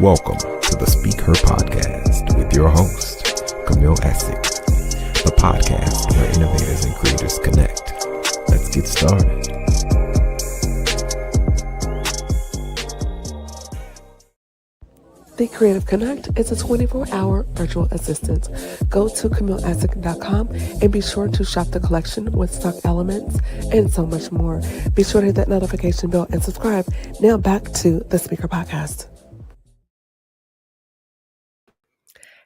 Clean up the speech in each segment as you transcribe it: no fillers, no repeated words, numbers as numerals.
Welcome to the Speak Her Podcast with your host, Camille Essick, the podcast where innovators and creators connect. Let's get started. The Creative Connect is a 24-hour virtual assistant. Go to CamilleEssick.com and be sure to shop the collection with stock elements and so much more. Be sure to hit that notification bell and subscribe. Now back to the Speaker Podcast.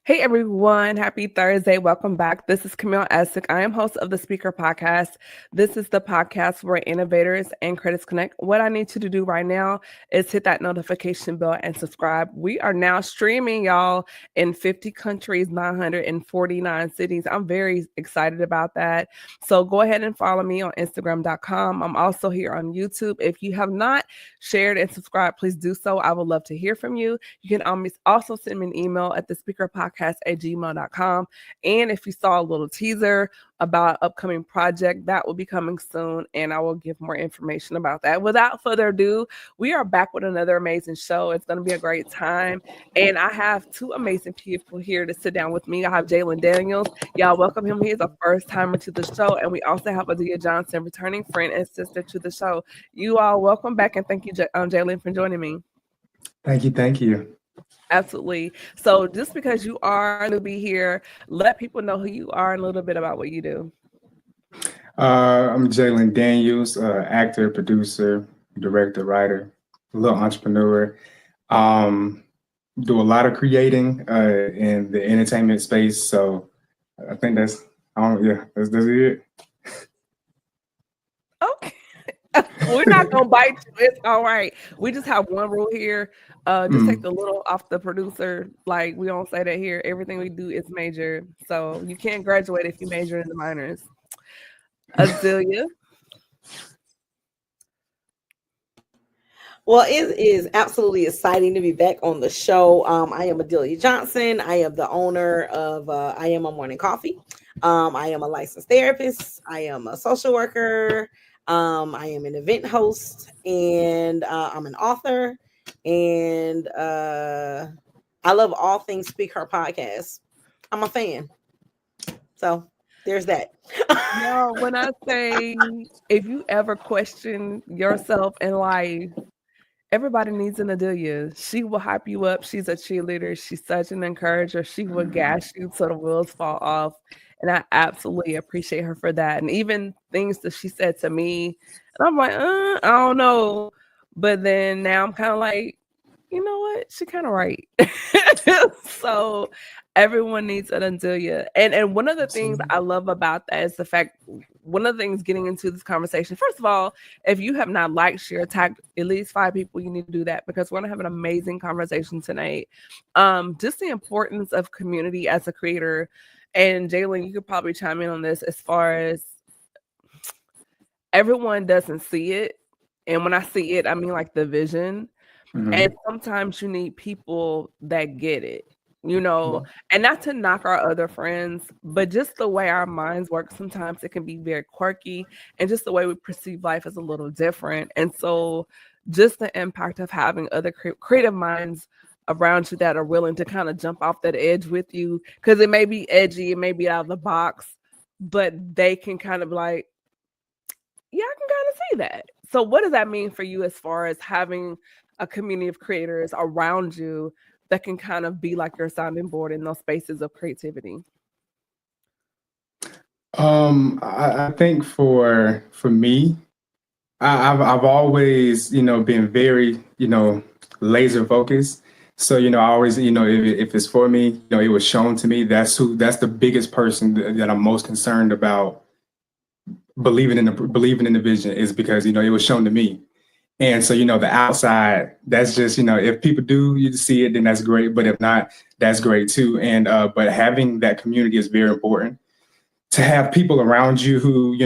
Hey everyone, happy Thursday. Welcome back. This is Camille Essick. I am host of the Speaker Podcast. This is the podcast where innovators and creators connect. What I need you to do right now is hit that notification bell and subscribe. We are now streaming, y'all, in 50 countries, 949 cities. I'm very excited about that. So go ahead and follow me on Instagram.com. I'm also here on YouTube. If you have not shared and subscribed, please do so. I would love to hear from you. You can also send me an email at the Speaker Podcast@gmail.com. And if you saw a little teaser about upcoming project, that will be coming soon, and I will give more information about that. Without further ado, we are back with another amazing show. It's going to be a great time, and I have two amazing people here to sit down with me. I have Jhalen Daniels. Y'all welcome him. He is a first timer to the show, and we also have Adelia Johnson, returning friend and sister to the show. You all welcome back, and thank you, Jhalen, for joining me. Thank you. Absolutely. So just because you are going to be here, let people know who you are and a little bit about what you do. I'm Jhalen Daniels, actor, producer, director, writer, a little entrepreneur. Do a lot of creating in the entertainment space. So I think that's it. Okay. We're not going to bite you. It's all right. We just have one rule here. Just take the little off the producer. Like, we don't say that here. Everything we do is major. So you can't graduate if you major in the minors. Adelia. Well, it is absolutely exciting to be back on the show. I am Adelia Johnson. I am the owner of I Am a Morning Coffee. I am a licensed therapist. I am a social worker. I am an event host, and I'm an author, and I love all things Speak Her Podcast. I'm a fan. So there's that. No, when I say if you ever question yourself in life, everybody needs an Adelia. She will hype you up. She's a cheerleader. She's such an encourager. She will gas you so the wheels fall off. And I absolutely appreciate her for that. And even things that she said to me, and I'm like, I don't know. But then now I'm kind of like, you know what? She kind of right. So everyone needs an Adelia. And one of the things I love about that is the fact, one of the things getting into this conversation, first of all, if you have not liked, share, tagged at least 5 people, you need to do that, because we're going to have an amazing conversation tonight. Just the importance of community as a creator. And Jhalen, you could probably chime in on this as far as everyone doesn't see it. And when I see it, I mean like the vision. Mm-hmm. And sometimes you need people that get it, you know, and not to knock our other friends, but just the way our minds work, sometimes it can be very quirky, and just the way we perceive life is a little different. And so just the impact of having other creative minds around you that are willing to kind of jump off that edge with you, because it may be edgy, it may be out of the box, but they can kind of like, yeah, I can kind of see that. So what does that mean for you as far as having a community of creators around you that can kind of be like your sounding board in those spaces of creativity? I think for me, I've always, been very, laser focused. So, I always, if it's for me, it was shown to me. That's the biggest person that I'm most concerned about believing in the vision, is because, it was shown to me. And so, the outside, that's just, if people do you see it, then that's great. But if not, that's great too. And but having that community is very important. To have people around you who,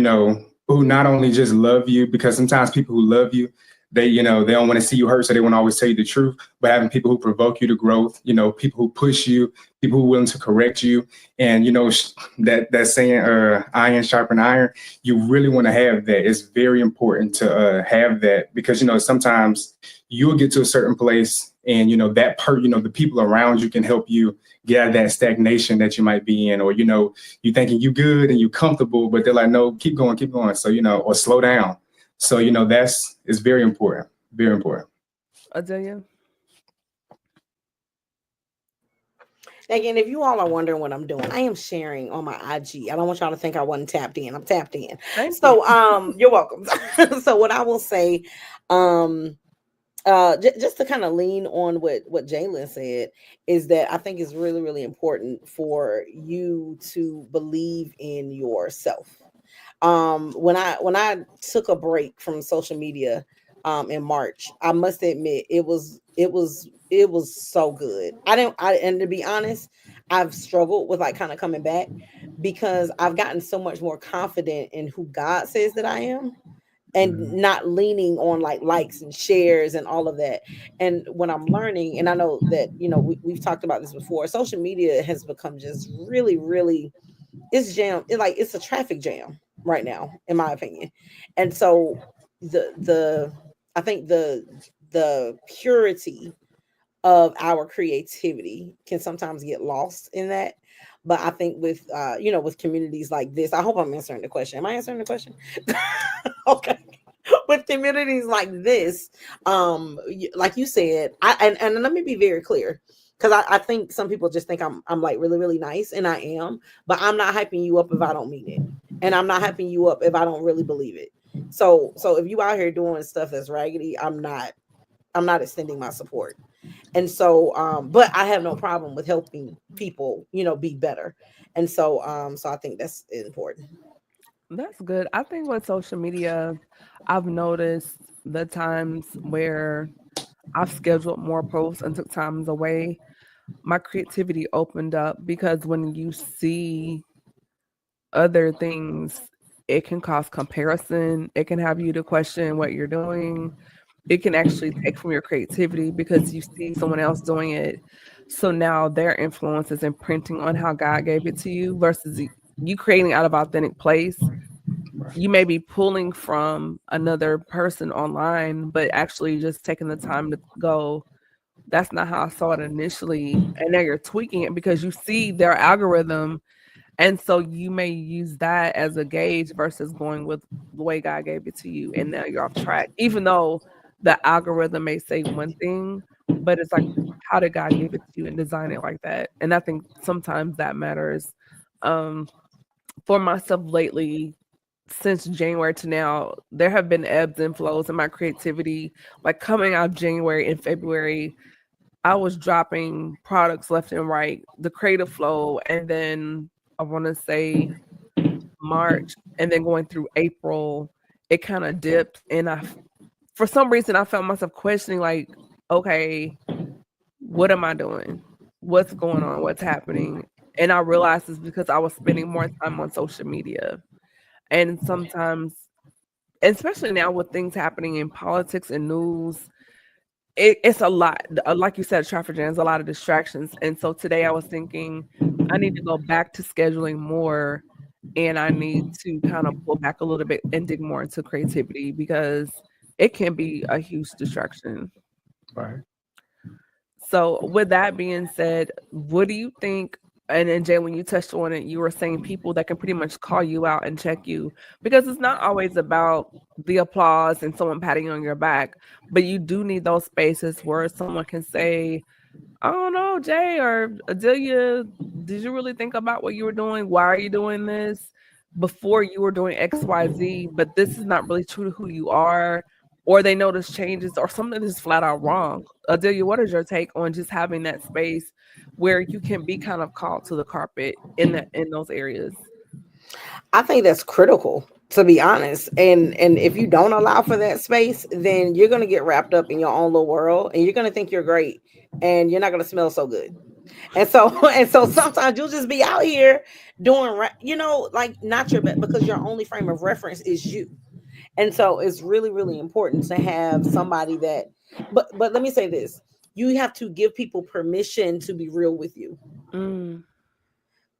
who not only just love you, because sometimes people who love you, they don't want to see you hurt, so they want to always tell you the truth. But having people who provoke you to growth, people who push you, people who are willing to correct you, and that saying, iron sharpen iron. You really want to have that. It's very important to have that, because sometimes you'll get to a certain place And, that the people around you can help you get out of that stagnation that you might be in, or, you thinking you good and you comfortable, but they're like, no, keep going. So, or slow down. So, it's very important. Very important. Adelia? Again, if you all are wondering what I'm doing, I am sharing on my IG. I don't want y'all to think I wasn't tapped in. I'm tapped in. You're welcome. So what I will say, just to kind of lean on what Jhalen said, is that I think it's really, really important for you to believe in yourself. When I took a break from social media in March, I must admit it was so good. And to be honest, I've struggled with like kind of coming back because I've gotten so much more confident in who God says that I am, and not leaning on like likes and shares and all of that. And when I'm learning, and I know that, we've talked about this before, social media has become just really, really, it's it's a traffic jam right now, in my opinion. And so I think the purity of our creativity can sometimes get lost in that. But I think with with communities like this, I hope I'm answering the question. Am I answering the question? Okay. With communities like this, like you said, and let me be very clear, because I think some people just think I'm like really, really nice, and I am, but I'm not hyping you up if I don't mean it, and I'm not hyping you up if I don't really believe it. So if you out here doing stuff that's raggedy, I'm not extending my support. And so but I have no problem with helping people, be better. And so I think that's important. That's good. I think with social media, I've noticed the times where I've scheduled more posts and took times away, my creativity opened up, because when you see other things, it can cause comparison. It can have you to question what you're doing. It can actually take from your creativity because you see someone else doing it. So now their influence is imprinting on how God gave it to you versus you creating out of authentic place. You may be pulling from another person online, but actually just taking the time to go, that's not how I saw it initially. And now you're tweaking it because you see their algorithm. And so you may use that as a gauge versus going with the way God gave it to you. And now you're off track, even though the algorithm may say one thing, but it's like, how did God give it to you and design it like that? And I think sometimes that matters. For myself lately, since January to now, there have been ebbs and flows in my creativity. Like coming out of January and February, I was dropping products left and right, the creative flow, and then I want to say March, and then going through April, it kind of dipped, and for some reason, I found myself questioning, like, okay, what am I doing? What's going on? What's happening? And I realized it's because I was spending more time on social media, and sometimes, especially now with things happening in politics and news, it's a lot. Like you said, traffic jams, a lot of distractions. And so today I was thinking I need to go back to scheduling more, and I need to kind of pull back a little bit and dig more into creativity because it can be a huge distraction. Right. So with that being said, what do you think? And then Jay, when you touched on it, you were saying people that can pretty much call you out and check you, because it's not always about the applause and someone patting you on your back, but you do need those spaces where someone can say, I don't know, Jay or Adelia, did you really think about what you were doing? Why are you doing this? Before you were doing XYZ, but this is not really true to who you are. Or they notice changes or something is flat out wrong. Adelia, what is your take on just having that space where you can be kind of called to the carpet in those areas? I think that's critical, to be honest. And if you don't allow for that space, then you're going to get wrapped up in your own little world, and you're going to think you're great, and you're not going to smell so good. And so sometimes you'll just be out here doing like not your best, because your only frame of reference is you. And so it's really, really important to have somebody that, but let me say this, you have to give people permission to be real with you.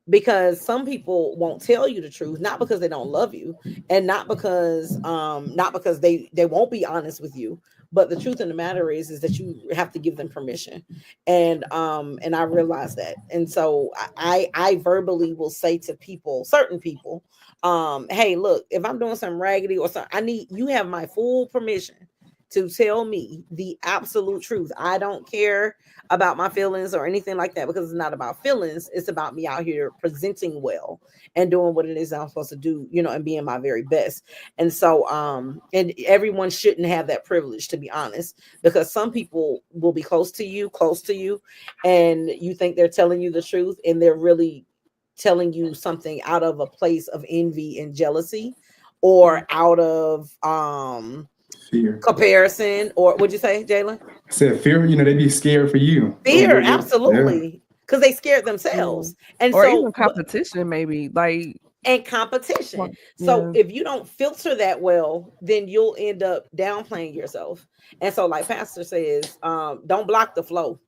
Because some people won't tell you the truth, not because they don't love you, and not because they won't be honest with you, But the truth of the matter is that you have to give them permission. And I realize that. And so I verbally will say to people, certain people, hey, look, if I'm doing something raggedy or something, you have my full permission to tell me the absolute truth. I don't care about my feelings or anything like that, because it's not about feelings. It's about me out here presenting well and doing what it is I'm supposed to do, and being my very best. And so, and everyone shouldn't have that privilege, to be honest, because some people will be close to you, and you think they're telling you the truth, and they're really telling you something out of a place of envy and jealousy, or out of, fear, comparison, or what'd you say, Jhalen? I said fear. They'd be scared for you. Fear, absolutely, because they scared themselves, and or so even competition, maybe and competition. Well, So yeah. if you don't filter that well, then you'll end up downplaying yourself. And so, like Pastor says, don't block the flow.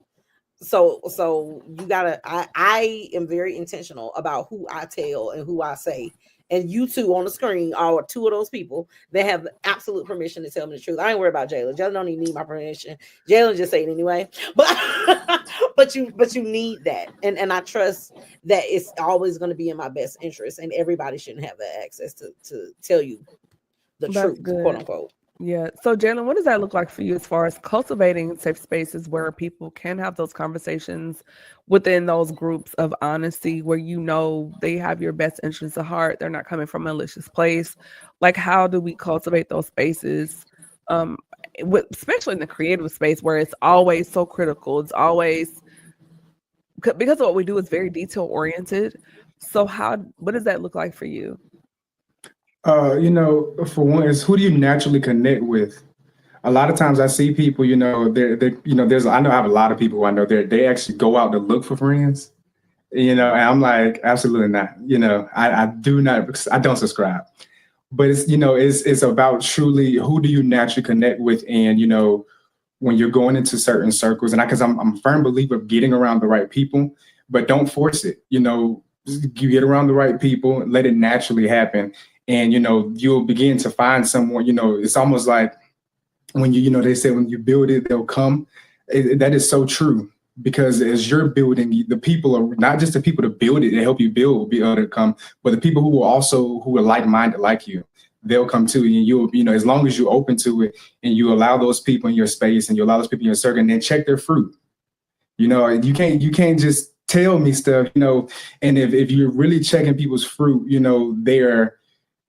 So you gotta. I am very intentional about who I tell and who I say. And you two on the screen are two of those people that have absolute permission to tell me the truth. I ain't worried about Jhalen. Jhalen don't even need my permission. Jhalen just say it anyway. But but you need that. And I trust that it's always going to be in my best interest. And everybody shouldn't have that access to tell you the That's truth, good. quote unquote. Yeah. So, Jhalen, what does that look like for you as far as cultivating safe spaces where people can have those conversations within those groups of honesty, where they have your best interests at heart, they're not coming from a malicious place? Like, how do we cultivate those spaces, especially in the creative space where it's always so critical? It's always because what we do is very detail oriented. So, what does that look like for you? For one, is who do you naturally connect with? A lot of times I see people, I know I have a lot of people who I know they actually go out to look for friends, and I'm like, absolutely not. I don't subscribe. But it's about truly who do you naturally connect with, and when you're going into certain circles, and because I'm a firm believer of getting around the right people, but don't force it. You get around the right people, let it naturally happen. And, you'll begin to find someone, it's almost like when they say when you build it, they'll come. That is so true, because as you're building, the people are not just the people to build it, they help you be able to come, but the people who are like-minded like you, they'll come too. And you'll, as long as you're open to it and you allow those people in your space and you allow those people in your circle, and then check their fruit. You can't just tell me stuff, and if you're really checking people's fruit,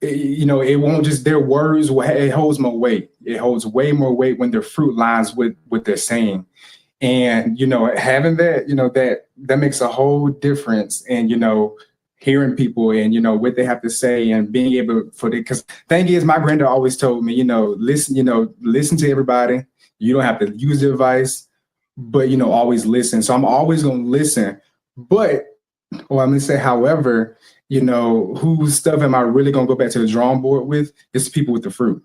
it won't just their words. It holds more weight. It holds way more weight when their fruit lines with what they're saying. And, having that, that makes a whole difference. And, hearing people and, what they have to say and being able because thing is, my granddad always told me, listen to everybody. You don't have to use the advice, but, always listen. So I'm always going to listen. But, I'm going to say, however, whose stuff am I really going to go back to the drawing board with? It's people with the fruit.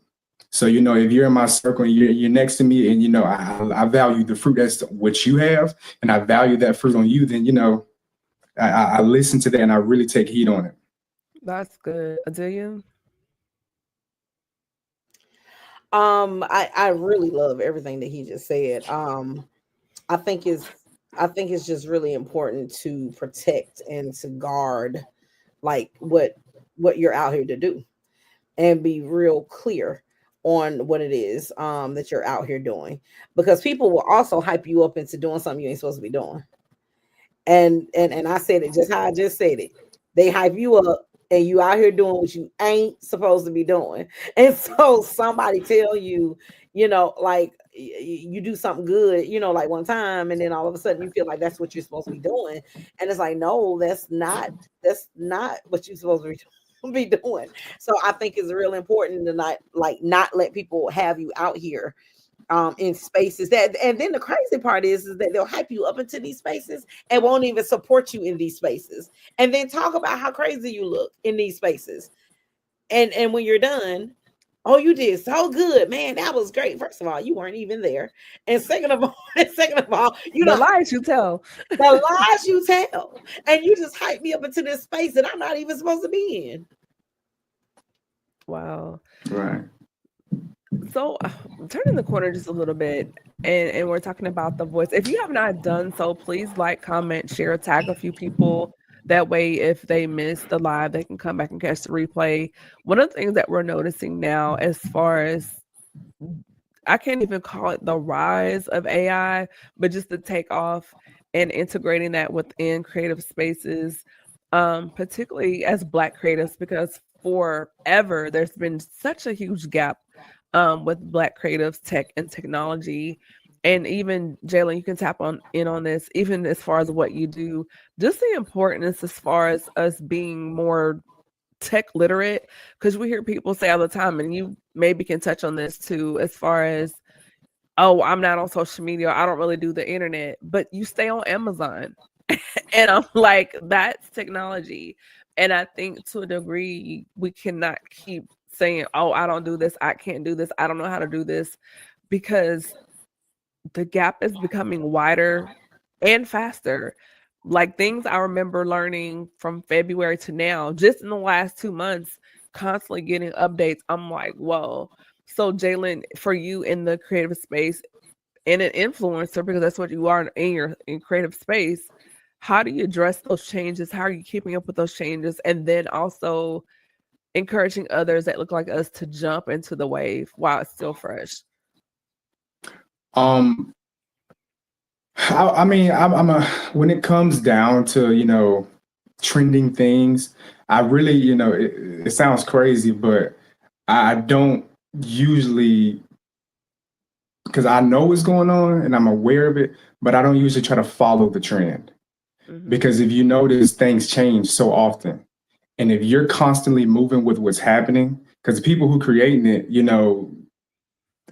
So, if you're in my circle and you're next to me and, I value the fruit that's what you have, and I value that fruit on you, then, I listen to that and I really take heed on it. That's good. Adelia? I really love everything that he just said. I think it's just really important to protect and to guard like what you're out here to do, and be real clear on what it is that you're out here doing, because people will also hype you up into doing something you ain't supposed to be doing. And I said it just how I just said it. They hype you up and you out here doing what you ain't supposed to be doing. And so somebody tell you, like you do something good, like one time, and then all of a sudden you feel like that's what you're supposed to be doing. And it's like, no, that's not what you're supposed to be doing. So I think it's real important to not let people have you out here in spaces and then the crazy part is that they'll hype you up into these spaces and won't even support you in these spaces, and then talk about how crazy you look in these spaces. And when you're done, oh, you did so good, man. That was great. First of all, you weren't even there. And second of all, you The know lies you tell. the lies you tell. And you just hype me up into this space that I'm not even supposed to be in. Wow. Right. So turning the corner just a little bit, and we're talking about The Voice. If you have not done so, please like, comment, share, tag a few people. That way, if they miss the live, they can come back and catch the replay. One of the things that we're noticing now, as far as, I can't even call it the rise of AI, but just the takeoff and integrating that within creative spaces, particularly as Black creatives, because forever there's been such a huge gap with Black creatives, tech and technology. And even Jhalen, you can tap in on this, even as far as what you do, just the importance as far as us being more tech literate, because we hear people say all the time, and you maybe can touch on this too, as far as, oh, I'm not on social media, I don't really do the internet, but you stay on Amazon. And I'm like, that's technology. And I think to a degree, we cannot keep saying, oh, I don't do this, I can't do this, I don't know how to do this, because the gap is becoming wider and faster. Like things I remember learning from February to now, just in the last 2 months, constantly getting updates. I'm like, whoa. So Jhalen, for you in the creative space and an influencer, because that's what you are in creative space, how do you address those changes? How are you keeping up with those changes? And then also encouraging others that look like us to jump into the wave while it's still fresh. I mean, when it comes down to, trending things, I really, it sounds crazy, but I don't usually, because I know what's going on and I'm aware of it, but I don't usually try to follow the trend. Because if you notice, things change so often. And if you're constantly moving with what's happening, because the people who creating it,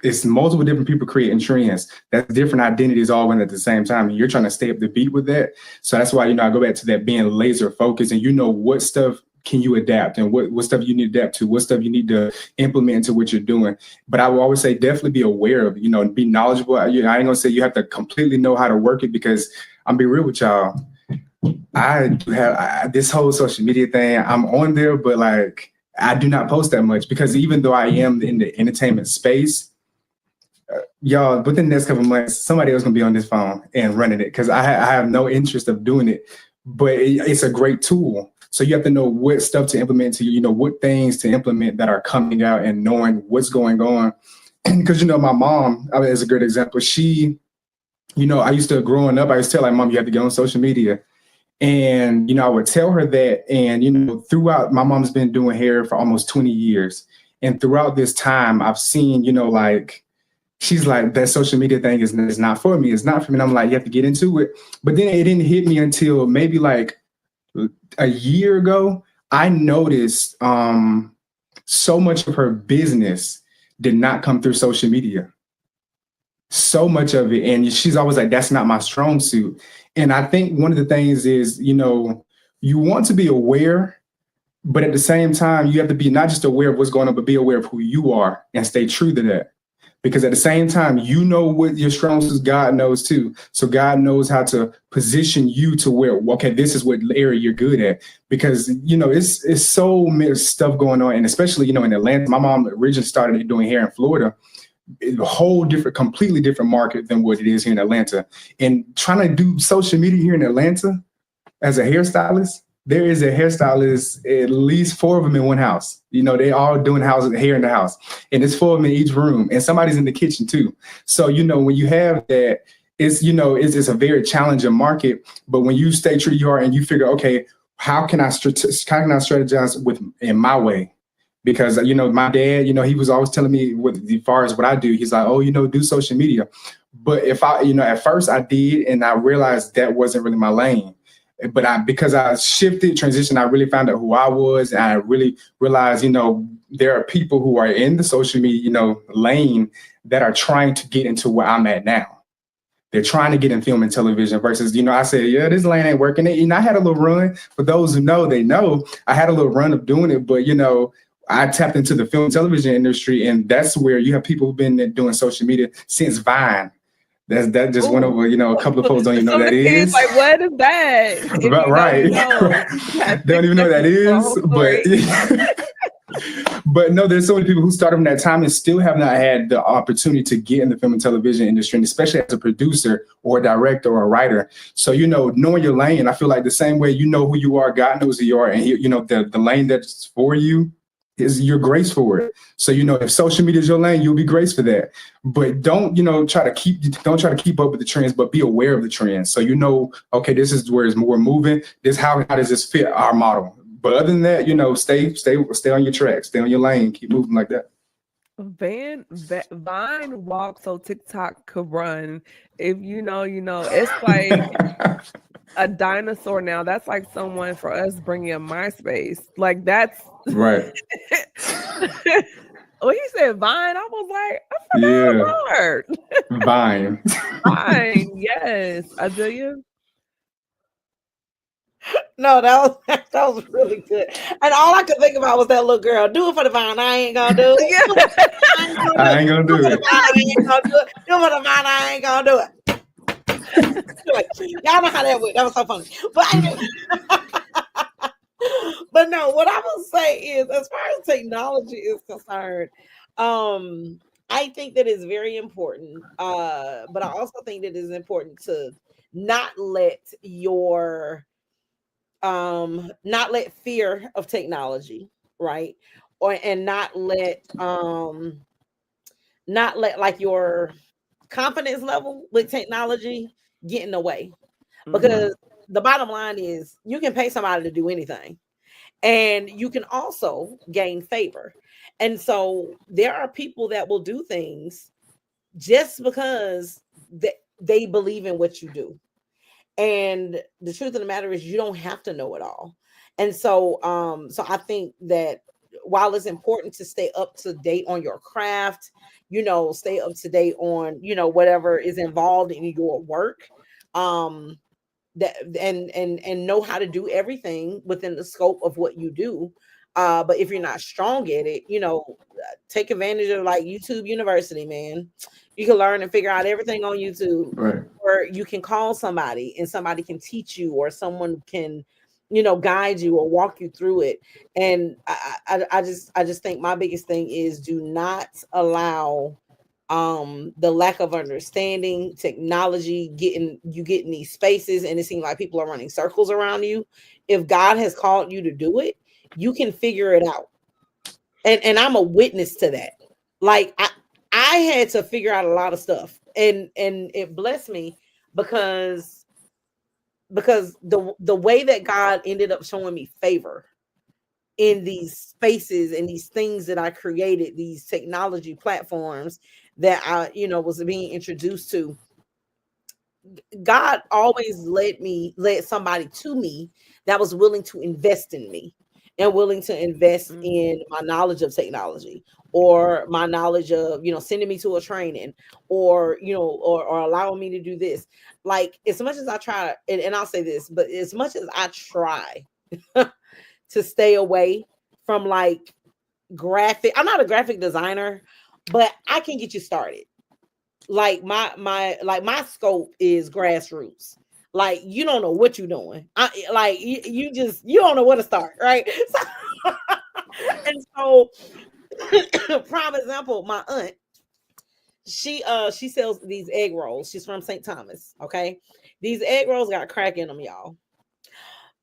it's multiple different people creating trends. That's different identities all in at the same time. And you're trying to stay up the beat with that. So that's why, I go back to that being laser focused, and what stuff can you adapt, and what stuff you need to adapt to, what stuff you need to implement into what you're doing. But I will always say, definitely be aware of, and be knowledgeable. I ain't gonna say you have to completely know how to work it, because I'm be real with y'all. I do have this whole social media thing. I'm on there, but like, I do not post that much, because even though I am in the entertainment space, y'all, within the next couple of months, somebody else gonna be on this phone and running it, because I have no interest of doing it. But it's a great tool. So you have to know what stuff to implement to, what things to implement that are coming out, and knowing what's going on. Because, my mom, is a good example. She, I used to, growing up, I used to tell her, Mom, you have to get on social media. And, I would tell her that. And, throughout, my mom's been doing hair for almost 20 years. And throughout this time, I've seen, she's like, that social media thing is not for me. It's not for me. And I'm like, you have to get into it. But then it didn't hit me until maybe like a year ago. I noticed so much of her business did not come through social media. So much of it. And she's always like, that's not my strong suit. And I think one of the things is, you want to be aware, but at the same time, you have to be not just aware of what's going on, but be aware of who you are and stay true to that. Because at the same time, what your strong suit is, God knows too. So God knows how to position you to where, okay, this is what area you're good at. Because, it's so much stuff going on. And especially, in Atlanta, my mom originally started doing hair in Florida. A whole completely different market than what it is here in Atlanta. And trying to do social media here in Atlanta as a hairstylist, there is a hairstylist, at least 4 of them in one house. They all doing hair in the house, and it's 4 of them in each room, and somebody's in the kitchen too. So, when you have that, it's a very challenging market. But when you stay true to you are, and you figure, okay, how can I strategize in my way? Because, my dad, he was always telling me, as far as what I do, he's like, oh, do social media. But if I, at first I did, and I realized that wasn't really my lane. But because I transitioned, I really found out who I was. And I really realized, there are people who are in the social media, lane that are trying to get into where I'm at now. They're trying to get in film and television versus, I said, yeah, this lane ain't working. I had a little run. For those who know, they know I had a little run of doing it. But, I tapped into the film and television industry, and that's where you have people who've been doing social media since Vine. That just went over, a couple of folks don't even know what that is. Like, what is that? Right. They don't even know what that is. But no, there's so many people who started from that time and still have not had the opportunity to get in the film and television industry, and especially as a producer or a director or a writer. So, knowing your lane, I feel like the same way you know who you are, God knows who you are, and the lane that's for you is your grace for it. So, if social media is your lane, you'll be graced for that. But don't try to keep up with the trends, but be aware of the trends. So okay, this is where we're moving. How does this fit our model? But other than that, stay on your track, stay on your lane, keep moving like that. Vine walks so TikTok could run. If you know, it's like a dinosaur now. That's like someone for us bringing up MySpace. Like that's right. When he said Vine, I was like, I forgot a word. Vine. Vine, yes. Adelia? No, that was really good. And all I could think about was that little girl. Do it for the Vine. I ain't gonna do it. Yeah. I ain't gonna do it. I ain't gonna do it. Do it for the Vine. I ain't gonna do it. Y'all know how that went. That was so funny. But no, what I will say is, as far as technology is concerned, I think that is very important. But I also think that it is important to not let fear of technology, right? And not let like your confidence level with technology get in the way. Because the bottom line is you can pay somebody to do anything, and you can also gain favor. And so there are people that will do things just because they believe in what you do. And the truth of the matter is you don't have to know it all. And so so I think that while it's important to stay up to date on your craft, stay up to date on, whatever is involved in your work, that and know how to do everything within the scope of what you do. But if you're not strong at it, take advantage of like YouTube University, man. You can learn and figure out everything on YouTube. Right. Or you can call somebody and somebody can teach you, or someone can, guide you or walk you through it. And I just think my biggest thing is do not allow the lack of understanding technology getting in these spaces, and it seems like people are running circles around you. If God has called you to do it, you can figure it out. And I'm a witness to that. Like I had to figure out a lot of stuff, and it blessed me because the way that God ended up showing me favor in these spaces and these things that I created, these technology platforms that I, was being introduced to. God always led somebody to me that was willing to invest in me and willing to invest in my knowledge of technology, or my knowledge of, sending me to a training, or, or allowing me to do this. Like, as much as I try, and I'll say this, but as much as I try to stay away from like I'm not a graphic designer, but I can get you started. Like my scope is grassroots. Like, you don't know what you're doing. You don't know where to start, right? And so, prime example, my aunt, she sells these egg rolls. She's from St. Thomas. Okay, these egg rolls got crack in them, y'all.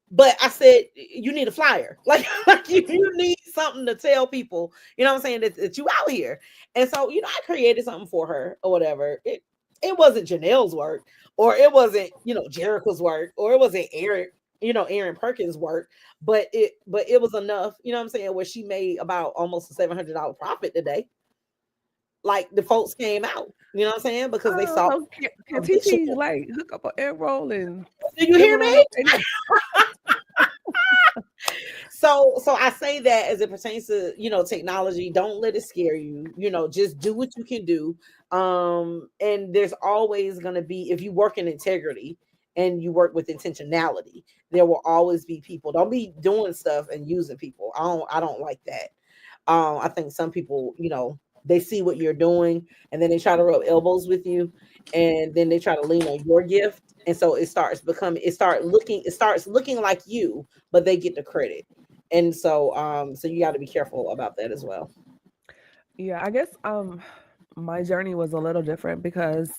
But I said, you need a flyer. Like you need something to tell people, you know what I'm saying, that you out here. And so, I created something for her or whatever. It wasn't Janelle's work, or it wasn't, Jericho's work, or it wasn't Aaron Perkins' work, but it was enough, you know what I'm saying, where she made about almost a $700 profit today. Like, the folks came out, you know what I'm saying, because they saw. Can TT like hook up an egg roll and do you hear me? So I say that as it pertains to, technology. Don't let it scare you. Just do what you can do. And there's always going to be, if you work in integrity and you work with intentionality, there will always be people. Don't be doing stuff and using people. I don't like that. I think some people, they see what you're doing and then they try to rub elbows with you, and then they try to lean on your gift. And so it starts looking like you, but they get the credit. And so so you got to be careful about that as well. Yeah, I guess my journey was a little different because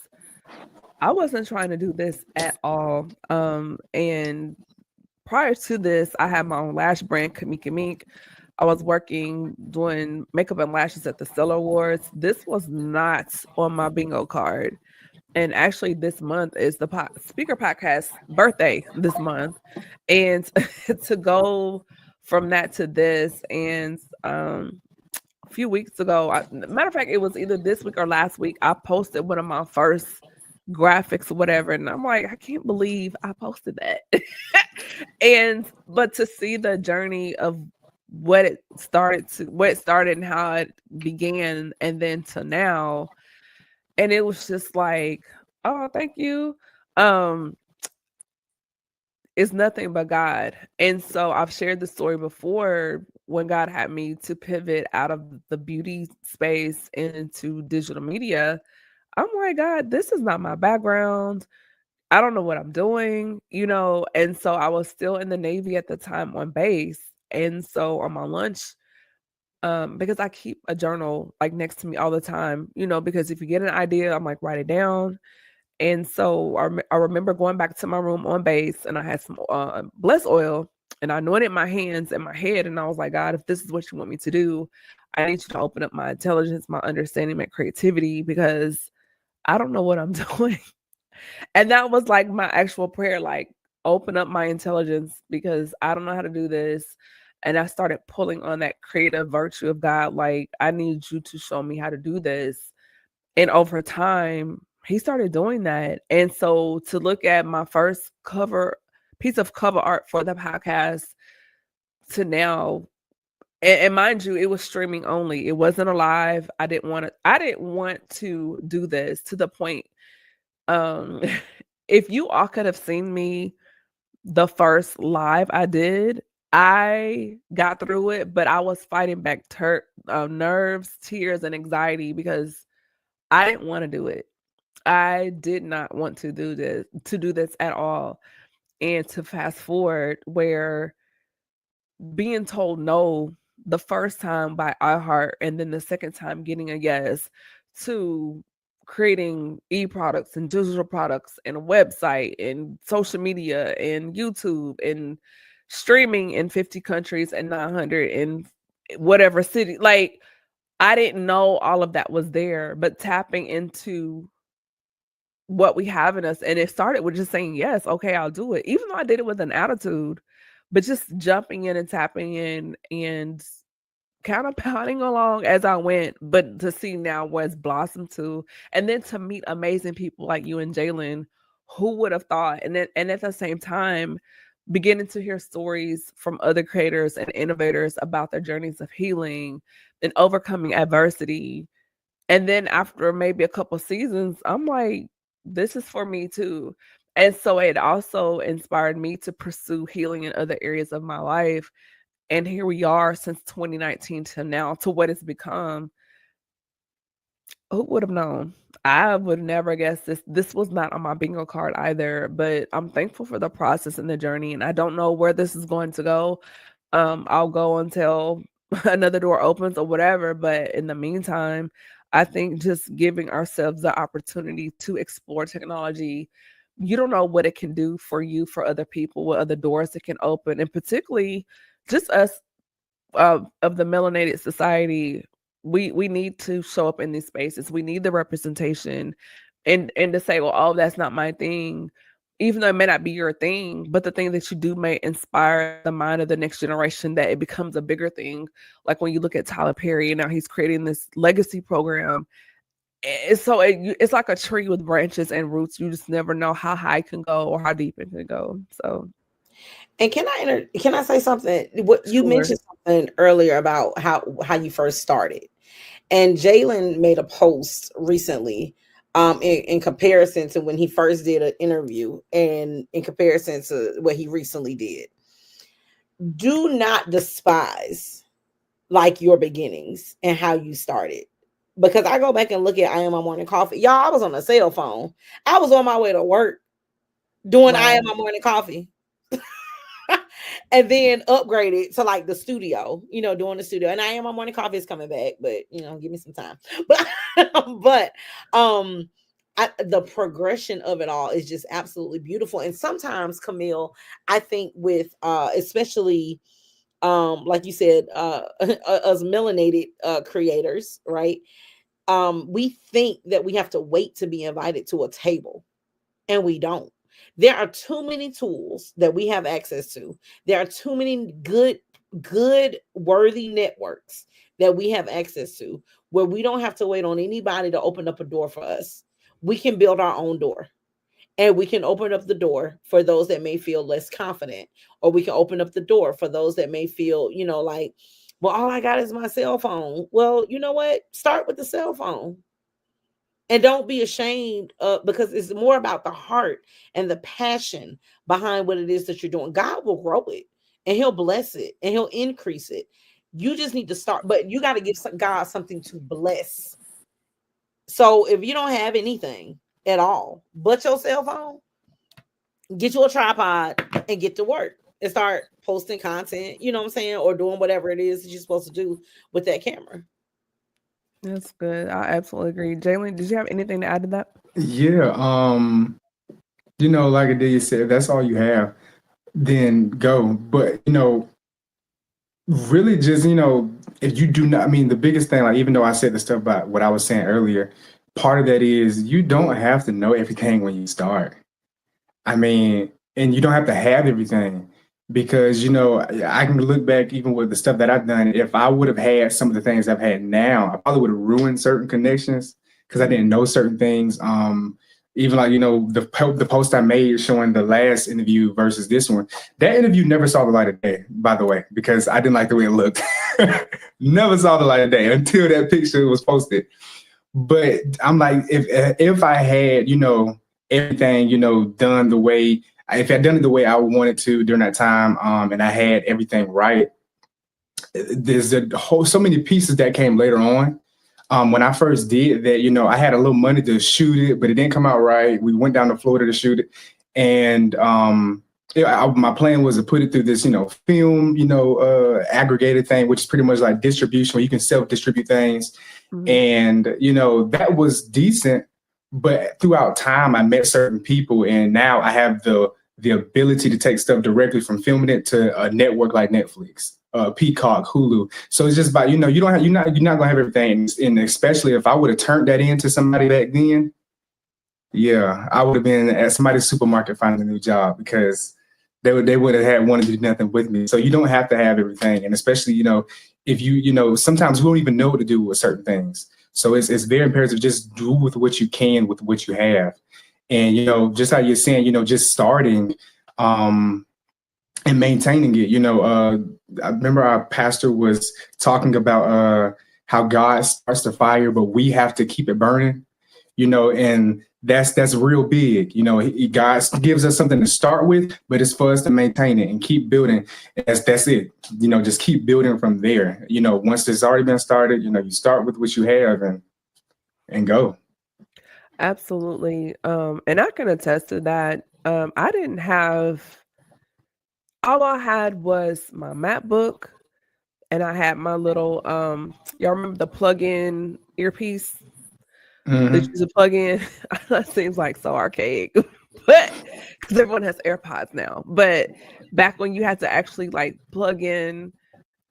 I wasn't trying to do this at all. And prior to this, I had my own lash brand, Kamika Mink. I was working doing makeup and lashes at the Stellar Awards. This was not on my bingo card. And actually, this month is the speaker podcast birthday this month. And to go from that to this, and a few weeks ago, matter of fact, it was either this week or last week, I posted one of my first graphics or whatever. And I'm like, I can't believe I posted that. But to see the journey of what it started and how it began and then to now, and it was just like, oh, thank you. It's nothing but God. And so I've shared the story before when God had me to pivot out of the beauty space into digital media. I'm like, God, this is not my background. I don't know what I'm doing, And so I was still in the Navy at the time on base. And so on my lunch, because I keep a journal like next to me all the time, because if you get an idea, I'm like, write it down. And so I remember going back to my room on base, and I had some bless oil, and I anointed my hands and my head. And I was like, God, if this is what you want me to do, I need you to open up my intelligence, my understanding, my creativity, because I don't know what I'm doing. And that was like my actual prayer, like, open up my intelligence because I don't know how to do this. And I started pulling on that creative virtue of God. Like, I need you to show me how to do this. And over time, he started doing that. And so to look at my first piece of cover art for the podcast to now, and mind you, it was streaming only. It wasn't a live. I didn't want to do this to the point. If you all could have seen me the first live I did, I got through it, but I was fighting back nerves, tears, and anxiety because I didn't want to do it. I did not want to do this at all. And to fast forward where being told no the first time by iHeart and then the second time getting a yes, to creating e-products and digital products and a website and social media and YouTube and streaming in 50 countries and 900 in whatever city. Like, I didn't know all of that was there, but tapping into what we have in us. And it started with just saying, yes, okay, I'll do it. Even though I did it with an attitude, but just jumping in and tapping in and kind of pouting along as I went, but to see now where it's blossomed to, and then to meet amazing people like you and Jhalen, who would have thought? And at the same time, beginning to hear stories from other creators and innovators about their journeys of healing and overcoming adversity. And then after maybe a couple seasons, I'm like, this is for me too. And so it also inspired me to pursue healing in other areas of my life. And here we are since 2019 to now, to what it's become. Who would have known? I would never guess this. This was not on my bingo card either, but I'm thankful for the process and the journey. And I don't know where this is going to go. I'll go until another door opens or whatever. But in the meantime, I think just giving ourselves the opportunity to explore technology, you don't know what it can do for you, for other people, what other doors it can open. And particularly just us of the melanated society, we need to show up in these spaces. We need the representation, and to say, well, oh, that's not my thing, even though it may not be your thing, but the thing that you do may inspire the mind of the next generation, that it becomes a bigger thing. Like when you look at Tyler Perry, and now he's creating this legacy program. It's like a tree with branches and roots. You just never know how high it can go or how deep it can go. So. And can I say something? What you mentioned something earlier about how you first started, and Jhalen made a post recently, in comparison to when he first did an interview, and in comparison to what he recently did. Do not despise like your beginnings and how you started, because I go back and look at I Am My Morning Coffee. Y'all, I was on a cell phone. I was on my way to work doing I Am My Morning Coffee. and then upgrade it to like the studio, doing the studio. And I am, my morning coffee is coming back, but give me some time. But but the progression of it all is just absolutely beautiful. And sometimes, Camille, I think with especially like you said, us melanated creators, right? We think that we have to wait to be invited to a table, and we don't. There are too many tools that we have access to. There are too many good, worthy networks that we have access to, where we don't have to wait on anybody to open up a door for us. We can build our own door, and we can open up the door for those that may feel less confident, or we can open up the door for those that may feel, like, well, all I got is my cell phone. Well, you know what? Start with the cell phone. And don't be ashamed, because it's more about the heart and the passion behind what it is that you're doing. God will grow it, and he'll bless it, and he'll increase it. You just need to start, but you got to give God something to bless. So if you don't have anything at all but your cell phone, get you a tripod and get to work and start posting content, you know what I'm saying? Or doing whatever it is that you're supposed to do with that camera. That's good. I absolutely agree. Jhalen, did you have anything to add to that? Yeah. Like Adelia said, if that's all you have, then go. But, really just, if you do not, I mean, the biggest thing, like, even though I said the stuff about what I was saying earlier, part of that is you don't have to know everything when you start. I mean, and you don't have to have everything, because, I can look back even with the stuff that I've done. If I would have had some of the things I've had now, I probably would have ruined certain connections because I didn't know certain things. Even like, the post I made showing the last interview versus this one, that interview never saw the light of day, by the way, because I didn't like the way it looked. Never saw the light of day until that picture was posted. But I'm like, if I had, everything, done the way, if I'd done it the way I wanted to during that time, and I had everything right, there's so many pieces that came later on. When I first did that, I had a little money to shoot it, but it didn't come out right. We went down to Florida to shoot it. And my plan was to put it through this, film, aggregated thing, which is pretty much like distribution, where you can self-distribute things. Mm-hmm. And, that was decent. But throughout time, I met certain people, and now I have the ability to take stuff directly from filming it to a network like Netflix, Peacock, Hulu. So it's just about, you're not gonna have everything. And especially if I would have turned that into somebody back then, yeah, I would have been at somebody's supermarket finding a new job, because they would have had wanted to do nothing with me. So you don't have to have everything, and especially if you sometimes we don't even know what to do with certain things. So it's very imperative, just do with what you can with what you have. And, just how you're saying, just starting and maintaining it. I remember our pastor was talking about how God starts the fire, but we have to keep it burning, and that's real big. God gives us something to start with, but it's for us to maintain it and keep building. That's it. Just keep building from there. Once it's already been started, you start with what you have and go. Absolutely. And I can attest to that. I didn't have, all I had was my MacBook, and I had my little, y'all remember the plug-in earpiece? Mm-hmm. That you plug in. That seems like so archaic, but because everyone has AirPods now. But back when you had to actually like plug in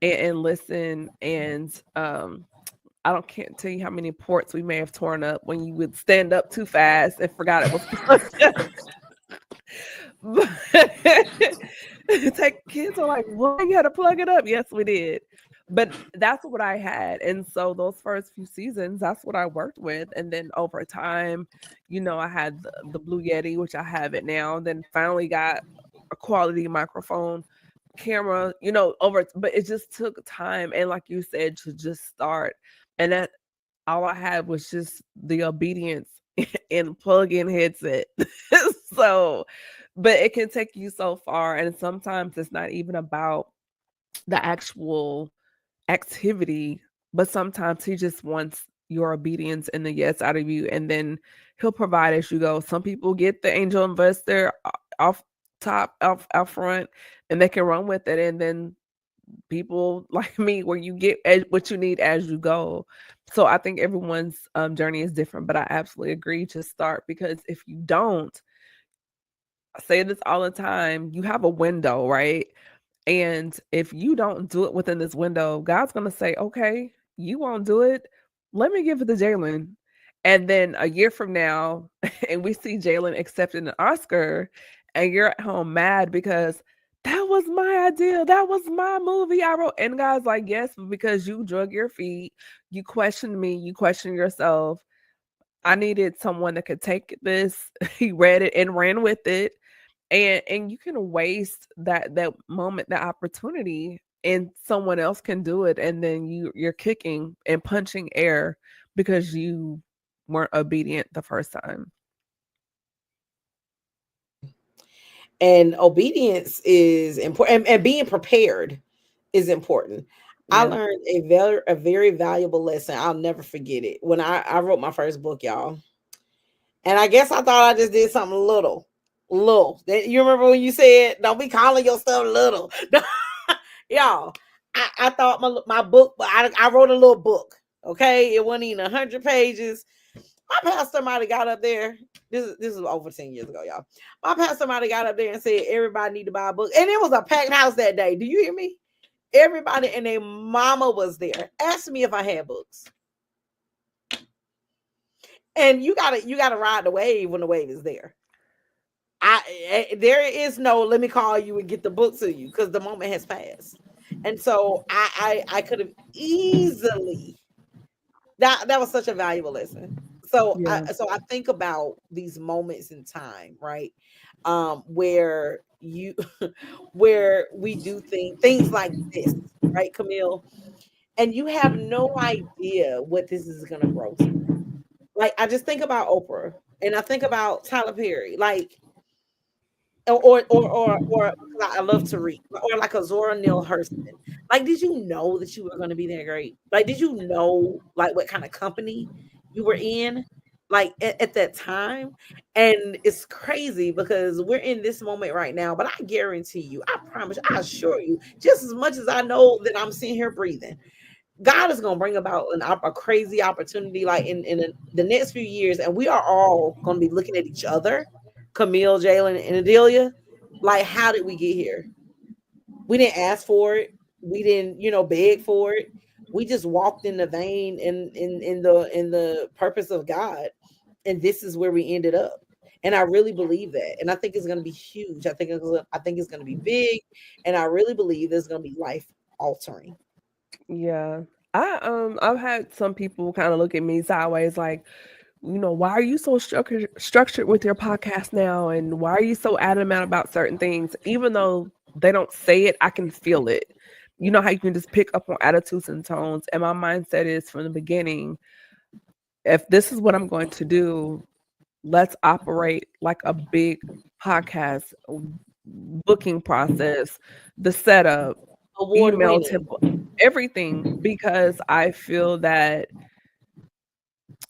and listen, and can't tell you how many ports we may have torn up when you would stand up too fast and forgot it was plugged in. Kids are like, "What? You had to plug it up?" Yes, we did. But that's what I had. And so those first few seasons, that's what I worked with. And then over time, I had the Blue Yeti, which I have it now. Then finally got a quality microphone, camera, but it just took time. And like you said, to just start. And that all I had was just the obedience and plug-in headset. So, but it can take you so far. And sometimes it's not even about the actual activity, but sometimes he just wants your obedience and the yes out of you, and then he'll provide as you go. Some people get the angel investor off top out front, and they can run with it. And then people like me, where you get what you need as you go. So I think everyone's journey is different, but I absolutely agree to start, because if you don't, I say this all the time, you have a window, right? And if you don't do it within this window, God's going to say, okay, you won't do it. Let me give it to Jhalen. And then a year from now, and we see Jhalen accepting an Oscar, and you're at home mad because that was my idea. That was my movie I wrote. And God's like, yes, but because you drug your feet, you questioned me, you questioned yourself. I needed someone that could take this. He read it and ran with it. And you can waste that moment, that opportunity, and someone else can do it, and then you're kicking and punching air because you weren't obedient the first time. And obedience is important, and being prepared is important. I Yeah. learned a very valuable lesson. I'll never forget it. When I wrote my first book, y'all. And I guess I thought I just did something little. You remember when you said, don't be calling your stuff little. Y'all, I thought my book, I wrote a little book. Okay. It wasn't even 100 pages. My pastor might have got up there. This is over 10 years ago, y'all. My pastor might have got up there and said, everybody need to buy a book. And it was a packed house that day. Do you hear me? Everybody and their mama was there. Asked me if I had books. And you gotta ride the wave when the wave is there. There is no let me call you and get the book to you, because the moment has passed. And so I could have easily, that was such a valuable lesson. So Yeah. I think about these moments in time, right? Where you where we do things like this, right, Camille? And you have no idea what this is gonna grow to. Like, I just think about Oprah, and I think about Tyler Perry, like, or I love to read, or like a Zora Neale Hurston. Like, did you know that you were going to be that great? Like, did you know like what kind of company you were in, like at that time? And it's crazy because we're in this moment right now, but I guarantee you, I promise, I assure you, just as much as I know that I'm sitting here breathing, God is going to bring about a crazy opportunity, like in the next few years, and we are all going to be looking at each other, Camille, Jhalen, and Adelia, like, how did we get here? We didn't ask for it. We didn't, beg for it. We just walked in the vein in the purpose of God, and this is where we ended up. And I really believe that, and I think it's going to be huge. I think it's going to be big, and I really believe it's going to be life altering. Yeah. I've had some people kind of look at me sideways, like, why are you so structured with your podcast now? And why are you so adamant about certain things? Even though they don't say it, I can feel it. You know how you can just pick up on attitudes and tones. And my mindset is from the beginning, if this is what I'm going to do, let's operate like a big podcast booking process, the setup, Award email winning. template, everything, because I feel that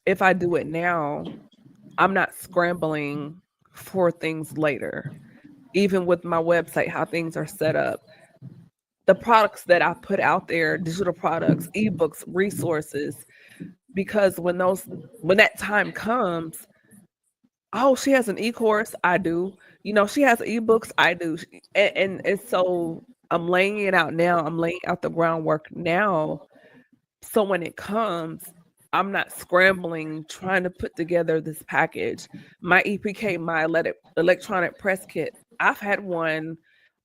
if I do it now, I'm not scrambling for things later. Even with my website, how things are set up, the products that I put out there, digital products, ebooks, resources, because when that time comes, oh, she has an e-course, I do. She has ebooks, I do. And so I'm laying it out now. I'm laying out the groundwork now. So when it comes, I'm not scrambling trying to put together this package. My EPK, my electronic press kit. I've had one.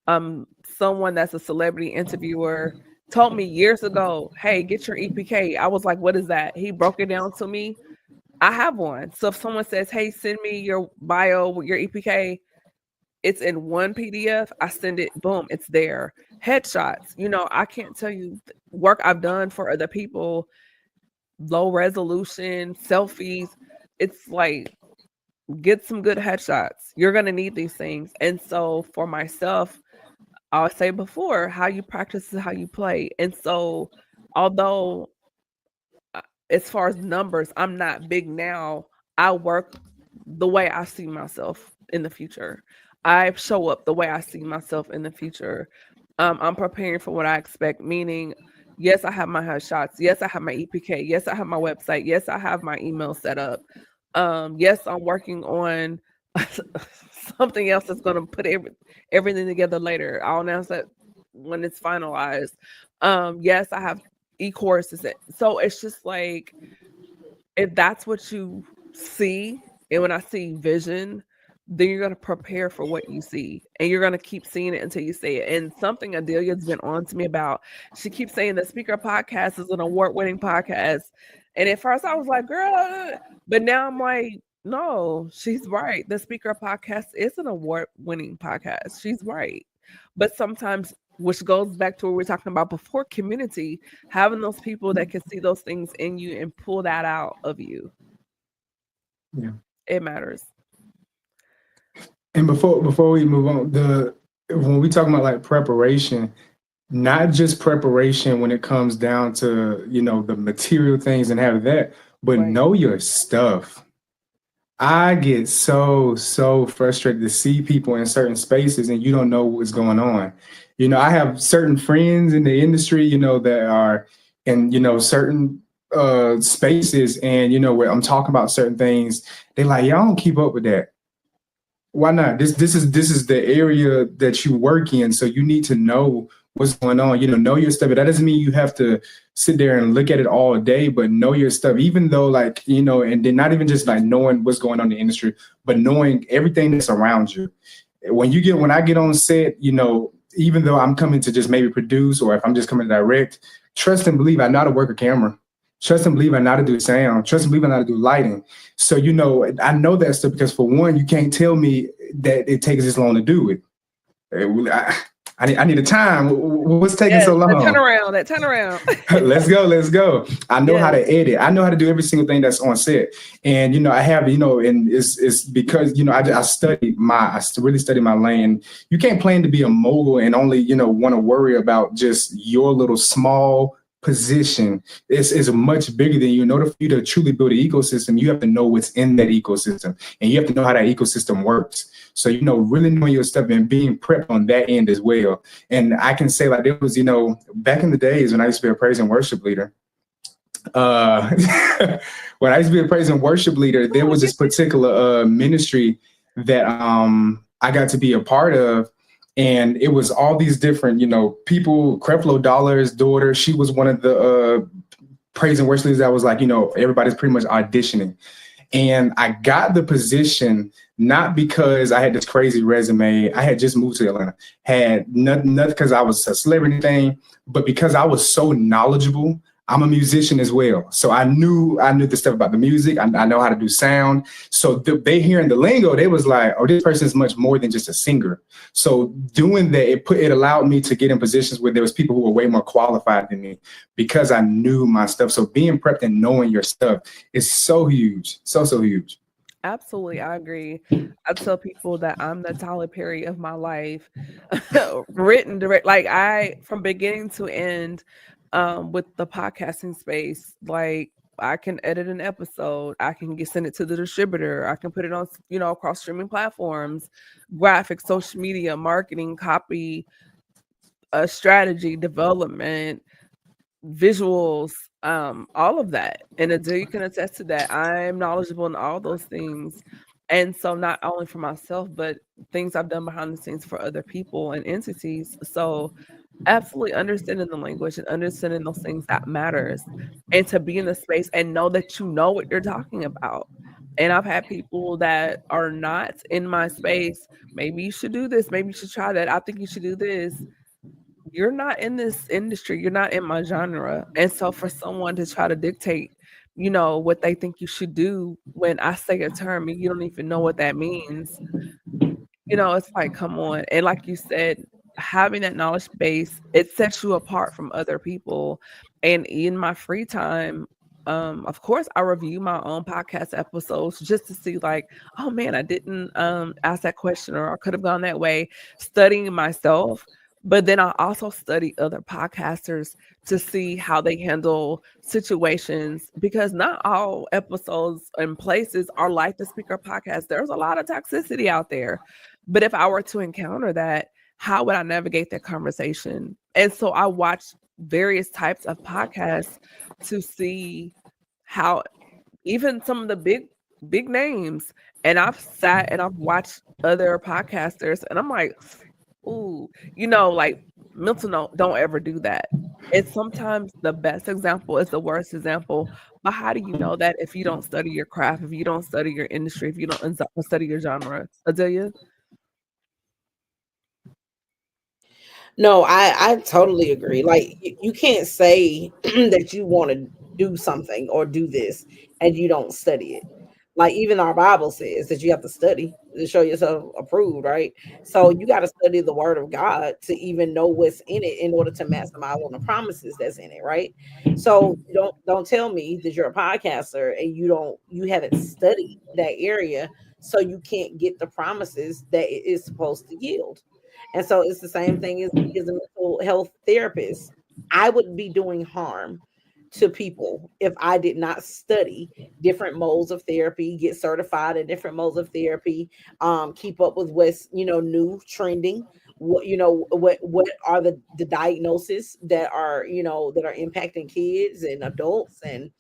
Someone that's a celebrity interviewer told me years ago, "Hey, get your EPK." I was like, "What is that?" He broke it down to me. I have one. So if someone says, "Hey, send me your bio with your EPK," it's in one PDF. I send it, boom, it's there. Headshots. I can't tell you work I've done for other people, low resolution, selfies. It's like, get some good headshots. You're going to need these things. And so for myself, I'll say before, how you practice is how you play. And so although as far as numbers, I'm not big now, I work the way I see myself in the future. I show up the way I see myself in the future. I'm preparing for what I expect, meaning, yes, I have my headshots. Yes, I have my EPK. Yes, I have my website. Yes, I have my email set up. Yes, I'm working on something else that's going to put everything together later. I'll announce that when it's finalized. Yes, I have e-courses. So it's just like, if that's what you see, and when I see vision, then you're going to prepare for what you see, and you're going to keep seeing it until you see it. And something Adelia's been on to me about, she keeps saying the Speaker Podcast is an award-winning podcast. And at first I was like, girl, but now I'm like, no, she's right. The Speaker Podcast is an award-winning podcast. She's right. But sometimes, which goes back to what we were talking about before, community, having those people that can see those things in you and pull that out of you. Yeah. It matters. And before we move on, when we talk about like preparation, not just preparation when it comes down to, the material things and have that, but Right. know your stuff. I get so frustrated to see people in certain spaces and you don't know what's going on. I have certain friends in the industry, that are in, certain spaces, and where I'm talking about certain things, they're like, y'all don't keep up with that. Why not? This is the area that you work in, so you need to know what's going on. Know your stuff. But that doesn't mean you have to sit there and look at it all day, but know your stuff. Even though, like, and then not even just like knowing what's going on in the industry, but knowing everything that's around you. When I get on set, even though I'm coming to just maybe produce, or if I'm just coming to direct, trust and believe I know how to work a camera. Trust and believe I know how to do sound. Trust and believe I know how to do lighting. So, I know that stuff because, for one, you can't tell me that it takes this long to do it. I need a time. What's taking so long? That turnaround. Let's go. I know how to edit. I know how to do every single thing that's on set. And, I have, and it's because, I really study my lane. You can't plan to be a mogul and only, want to worry about just your little small position. Is much bigger than you. In order for you to truly build an ecosystem, you have to know what's in that ecosystem, and you have to know how that ecosystem works. So, really knowing your stuff and being prepped on that end as well. And I can say, like, there was, back in the days when I used to be a praise and worship leader, when I used to be a praise and worship leader, there was this particular ministry that I got to be a part of. And it was all these different, people. Creflo Dollar's daughter, she was one of the praise and worship leaders that was like, everybody's pretty much auditioning. And I got the position not because I had this crazy resume. I had just moved to Atlanta. Had nothing because I was a celebrity thing, but because I was so knowledgeable. I'm a musician as well. So I knew the stuff about the music. I know how to do sound. So they hearing the lingo, they was like, oh, this person is much more than just a singer. So doing that, it allowed me to get in positions where there was people who were way more qualified than me because I knew my stuff. So being prepped and knowing your stuff is so huge. So huge. Absolutely. I agree. I tell people that I'm the Tyler Perry of my life. Written direct, like from beginning to end, with the podcasting space, like I can edit an episode, I can send it to the distributor, I can put it on, across streaming platforms, graphics, social media, marketing, copy, strategy, development, visuals, all of that. And Adelia can attest to that. I'm knowledgeable in all those things. And so not only for myself, but things I've done behind the scenes for other people and entities. So absolutely understanding the language and understanding those things that matters, and to be in the space and know that you know what you're talking about. And I've had people that are not in my space. Maybe you should do this. Maybe you should try that. I think you should do this. You're not in this industry. You're not in my genre. And so for someone to try to dictate, what they think you should do when I say a term and you don't even know what that means, it's like, come on. And like you said, having that knowledge base, it sets you apart from other people. And in my free time, of course, I review my own podcast episodes just to see, like, oh man, I didn't ask that question, or I could have gone that way, studying myself. But then I also study other podcasters to see how they handle situations, because not all episodes and places are like the Speaker Podcast. There's a lot of toxicity out there. But if I were to encounter that, how would I navigate that conversation? And so I watch various types of podcasts to see how even some of the big names, and I've sat and I've watched other podcasters and I'm like, ooh, like mental note, don't ever do that. And sometimes the best example is the worst example. But how do you know that if you don't study your craft, if you don't study your industry, if you don't study your genre? Adelia? No, I totally agree. Like you can't say that you want to do something or do this and you don't study it. Like even our Bible says that you have to study to show yourself approved, right? So you got to study the word of God to even know what's in it in order to maximize on the promises that's in it, right? So don't tell me that you're a podcaster and you haven't studied that area so you can't get the promises that it is supposed to yield. And so it's the same thing as me as a mental health therapist. I would be doing harm to people if I did not study different modes of therapy, get certified in different modes of therapy, keep up with what's new trending. What are the diagnoses that are that are impacting kids and adults, and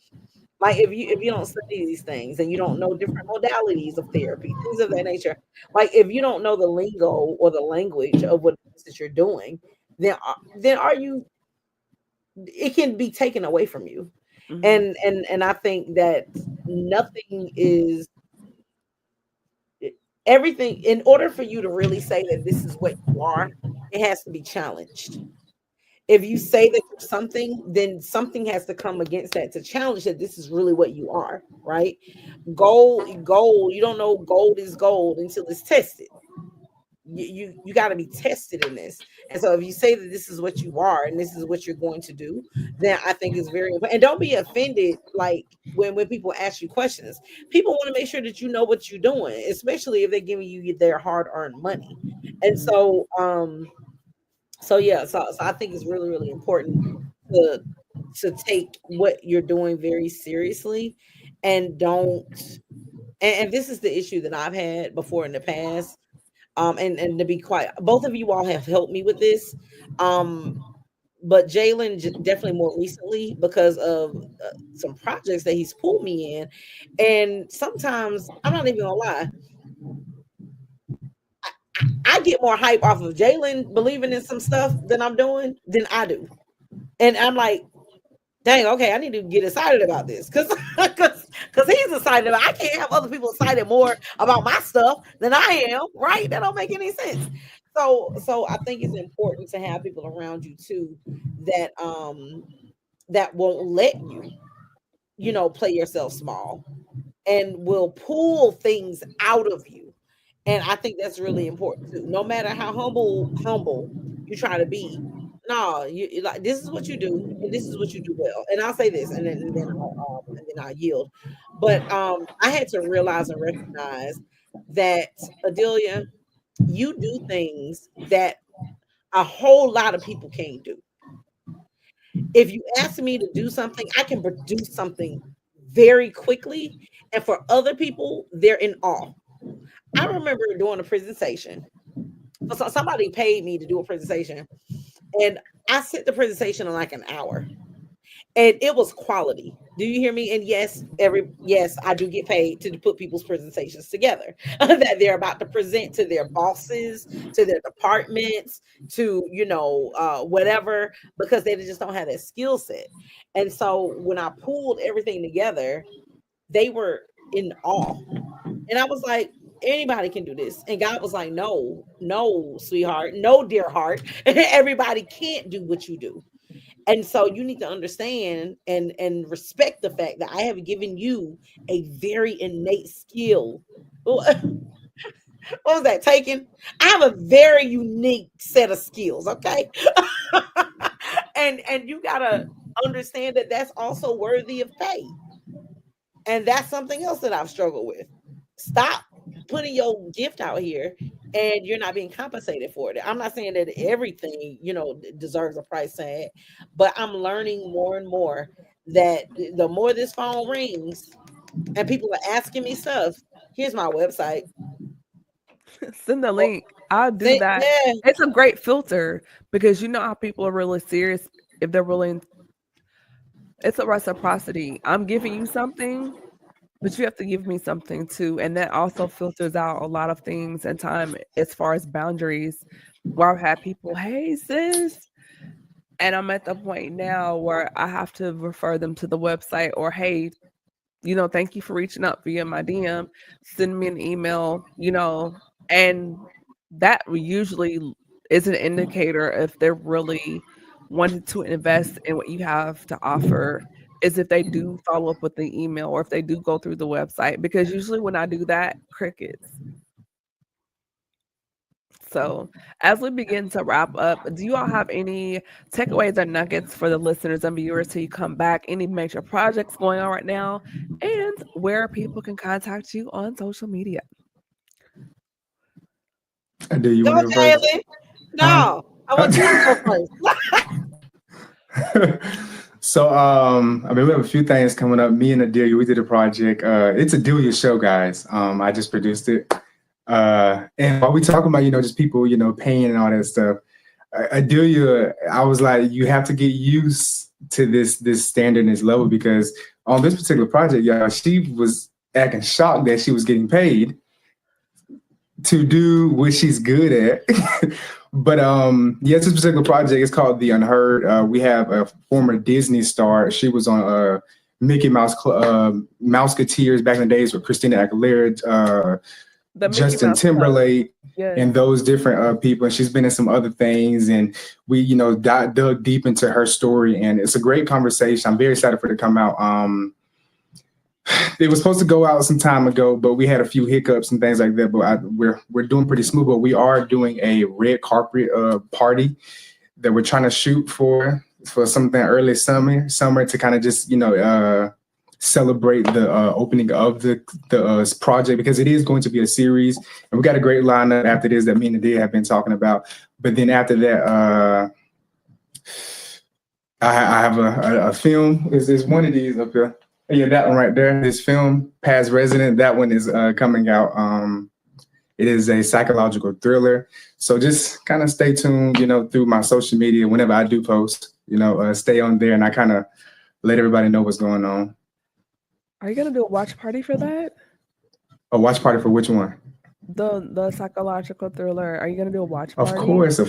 like if you don't study these things and you don't know different modalities of therapy, things of that nature, like if you don't know the lingo or the language of what it is that you're doing, then are you it can be taken away from you. Mhm. And I think that nothing is everything in order for you to really say that this is what you are, it has to be challenged. If you say that you're something, then something has to come against that to challenge that this is really what you are, right? Gold, you don't know gold is gold until it's tested. You got to be tested in this. And so if you say that this is what you are and this is what you're going to do, then I think it's very important. And don't be offended like when people ask you questions. People want to make sure that you know what you're doing, especially if they're giving you their hard-earned money. And so yeah, so I think it's really, really important to take what you're doing very seriously and don't and this is the issue that I've had before in the past. And to be quiet, both of you all have helped me with this. Um, but Jhalen definitely more recently because of some projects that he's pulled me in. And sometimes I'm not even gonna lie, I get more hype off of Jhalen believing in some stuff than I'm doing than I do. And I'm like, dang, okay, I need to get excited about this because because he's excited about. I can't have other people excited more about my stuff than I am, right? That don't make any sense. So I think it's important to have people around you too that won't let you, play yourself small and will pull things out of you. And I think that's really important too. No matter how humble you try to be, no, like this is what you do, and this is what you do well. And I'll say this, and then I yield. But I had to realize and recognize that Adelia, you do things that a whole lot of people can't do. If you ask me to do something, I can produce something very quickly, and for other people, they're in awe. I remember doing a presentation. So somebody paid me to do a presentation, and I sent the presentation in like an hour, and it was quality. Do you hear me? And yes, I do get paid to put people's presentations together that they're about to present to their bosses, to their departments, to whatever, because they just don't have that skill set. And so when I pulled everything together, they were in awe. And I was like, anybody can do this. And God was like, no, no, sweetheart, no, dear heart. Everybody can't do what you do. And so you need to understand and respect the fact that I have given you a very innate skill. What was that taken? I have a very unique set of skills, okay? And you gotta understand that that's also worthy of pay. And that's something else that I've struggled with. Stop putting your gift out here and you're not being compensated for it. I'm not saying that everything, deserves a price tag, but I'm learning more and more that the more this phone rings and people are asking me stuff, here's my website. Send the link. I'll do that. Yeah. It's a great filter because you know how people are really serious if they're really. It's a reciprocity. I'm giving you something, but you have to give me something too, and that also filters out a lot of things and time as far as boundaries. Where I've had people, hey sis, and I'm at the point now where I have to refer them to the website or hey, thank you for reaching out via my DM. Send me an email, and that usually is an indicator if they're really wanting to invest in what you have to offer. Is if they do follow up with the email or if they do go through the website, because usually when I do that, crickets. So, as we begin to wrap up, do you all have any takeaways or nuggets for the listeners and viewers till you come back? Any major projects going on right now, and where people can contact you on social media? Do you Go, want to go first? Jhalen. No, I want you to go first. So, I mean, we have a few things coming up. Me and Adelia, we did a project. It's Adelia show, guys. I just produced it. And while we talking about, just people, paying and all that stuff, Adelia, I was like, you have to get used to this standard and this level, because on this particular project, y'all, she was acting shocked that she was getting paid to do what she's good at. But yes, this particular project is called The Unheard. We have a former Disney star. She was on Mickey Mouse Mouseketeers back in the days with Christina Aguilera, Justin Timberlake, yes, and those different people. And she's been in some other things. And we, dug deep into her story. And it's a great conversation. I'm very excited for it to come out. It was supposed to go out some time ago, but we had a few hiccups and things like that. But we're doing pretty smooth. But we are doing a red carpet party that we're trying to shoot for something early summer to kind of just celebrate the opening of the project, because it is going to be a series, and we got a great lineup after this that me and Adelia have been talking about. But then after that, I have a film. Is one of these up here? Yeah, that one right there. This film, Past Resident, that one is coming out. It is a psychological thriller. So just kind of stay tuned, through my social media. Whenever I do post, stay on there, and I kind of let everybody know what's going on. Are you gonna do a watch party for that? A watch party for which one? The psychological thriller. Are you gonna do a watch party? Of course.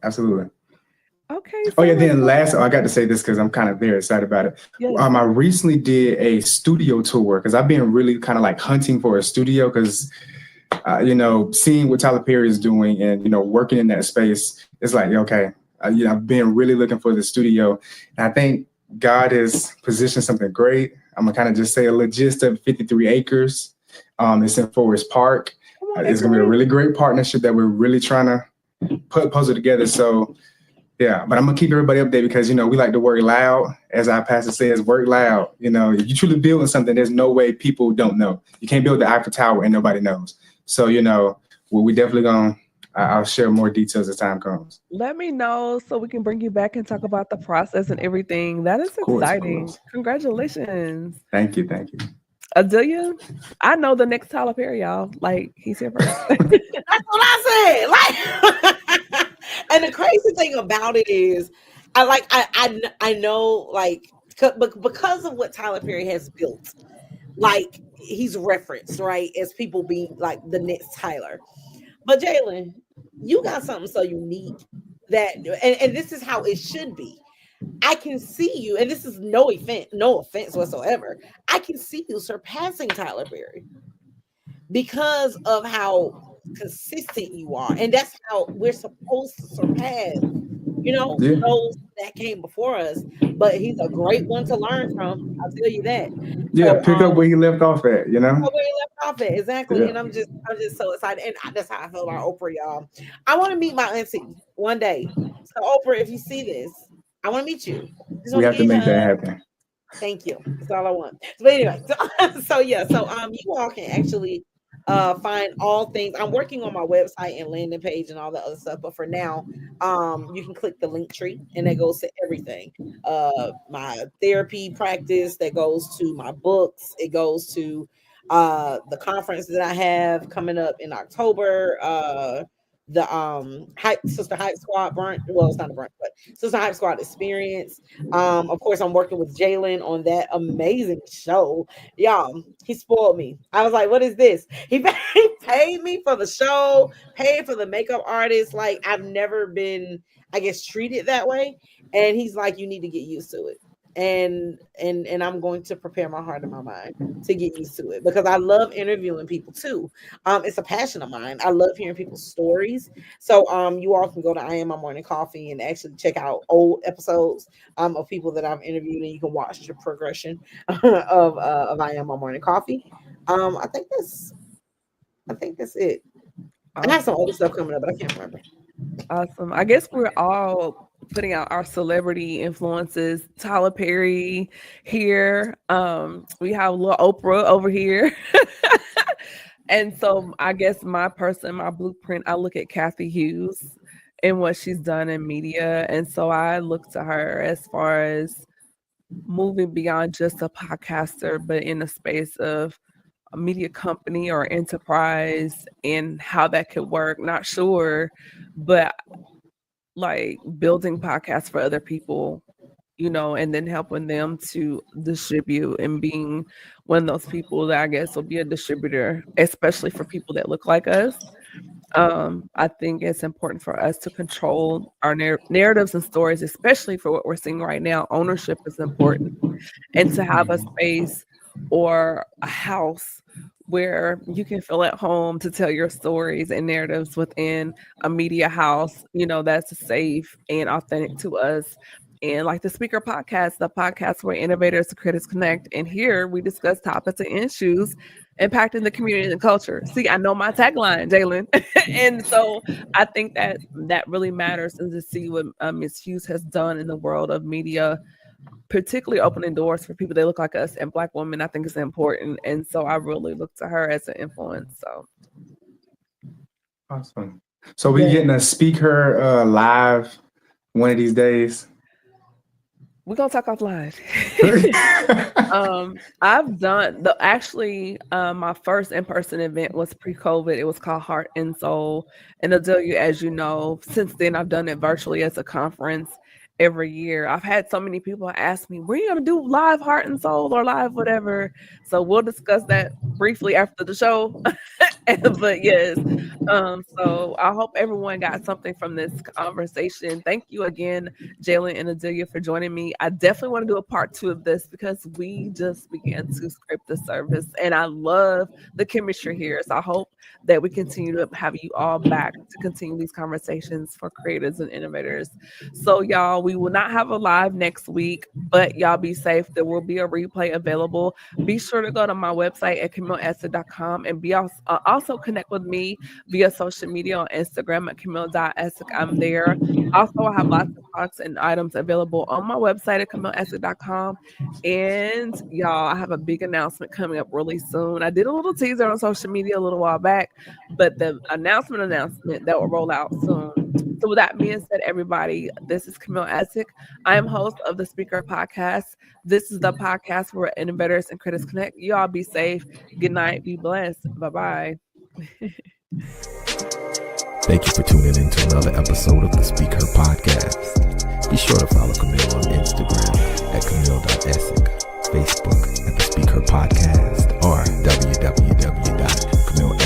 Absolutely. Okay. Oh yeah, then last, I got to say this because I'm kind of very excited about it. Yes. I recently did a studio tour because I've been really kind of like hunting for a studio because, seeing what Tyler Perry is doing and, working in that space, it's like, okay, I've been really looking for the studio. And I think God has positioned something great. I'm going to kind of just say a legit of 53 acres. It's in Forest Park. It's going to be a really great partnership that we're really trying to puzzle together. So, yeah, but I'm gonna keep everybody updated because we like to work loud, as our pastor says, work loud. If you truly building something, there's no way people don't know. You can't build the Eiffel Tower and nobody knows. So we definitely gonna. I'll share more details as time comes. Let me know so we can bring you back and talk about the process and everything. That is exciting. Congratulations. Thank you. Adelia, I know the next Tyler Perry, y'all. Like, he's here first. That's what I said. Like, and the crazy thing about it is, I know, like, because of what Tyler Perry has built, like, he's referenced, right, as people being like the next Tyler. But Jhalen, you got something so unique that, and this is how it should be. I can see you, and this is no offense whatsoever. I can see you surpassing Tyler Perry because of how consistent you are, and that's how we're supposed to surpass, those that came before us. But he's a great one to learn from. I'll tell you that. Yeah, so, pick up where he left off at. Where he left off at, exactly. Yeah. And I'm just so excited, and that's how I feel about Oprah, y'all. I want to meet my auntie one day. So Oprah, if you see this, I want to meet you. We have to make that happen. Thank you. That's all I want. But anyway, so you all can actually find all things. I'm working on my website and landing page and all the other stuff, but for now, you can click the link tree and that goes to everything. My therapy practice, that goes to my books, it goes to The conference that I have coming up in October, the Sister Hype Squad brunch. Well, it's not a brunch, but Sister Hype Squad experience. Of course, I'm working with Jhalen on that amazing show. Y'all, he spoiled me. I was like, what is this? He paid me for the show, paid for the makeup artist. Like, I've never been, I guess, treated that way. And he's like, you need to get used to it. And I'm going to prepare my heart and my mind to get used to it, because I love interviewing people too. It's a passion of mine. I love hearing people's stories. So you all can go to I Am My Morning Coffee and actually check out old episodes of people that I've interviewed, and you can watch the progression of I Am My Morning Coffee. I think that's it. I have some other stuff coming up, but I can't remember. Awesome. I guess we're all putting out our celebrity influences. Tyler Perry here. We have little Oprah over here. And so I guess my blueprint, I look at Kathy Hughes and what she's done in media. And so I look to her as far as moving beyond just a podcaster, but in the space of a media company or enterprise and how that could work. Not sure, but like building podcasts for other people, and then helping them to distribute and being one of those people that I guess will be a distributor, especially for people that look like us. I think it's important for us to control our narratives and stories, especially for what we're seeing right now. Ownership is important, and to have a space or a house where you can feel at home to tell your stories and narratives within a media house, that's safe and authentic to us. And like the Speaker Podcast, the podcast where innovators and critics connect. And here we discuss topics and issues impacting the community and culture. See, I know my tagline, Jhalen. And so I think that really matters, and to see what Ms. Hughes has done in the world of media, particularly opening doors for people that look like us and Black women, I think is important. And so I really look to her as an influence. So awesome. So we getting a speaker live one of these days? We're gonna talk offline. I've done my first in-person event was pre-COVID. It was called Heart and Soul. And Adelia, as you know, since then I've done it virtually as a conference every year. I've had so many people ask me, "Were you gonna do live Heart and Soul or live whatever?" So we'll discuss that briefly after the show. But yes, so I hope everyone got something from this conversation. Thank you again, Jhalen and Adelia, for joining me. I definitely want to do a part 2 of this, because we just began to script the service, and I love the chemistry here. So I hope that we continue to have you all back to continue these conversations for creators and innovators. So y'all, we will not have a live next week, but y'all be safe. There will be a replay available. Be sure to go to my website at CamilleEssick.com and be also connect with me via social media on Instagram at Camille.Essick. I'm there. Also, I have lots of products and items available on my website at CamilleEssick.com. And y'all, I have a big announcement coming up really soon. I did a little teaser on social media a little while back, but the announcement that will roll out soon. So with that being said, everybody, this is Camille Essick. I am host of the Speaker Podcast. This is the podcast where innovators and critics connect. You all be safe. Good night. Be blessed. Bye-bye. Thank you for tuning in to another episode of the Speaker Podcast. Be sure to follow Camille on Instagram at Camille.Essick, Facebook at the Speaker Podcast, or www.camilleessick.com.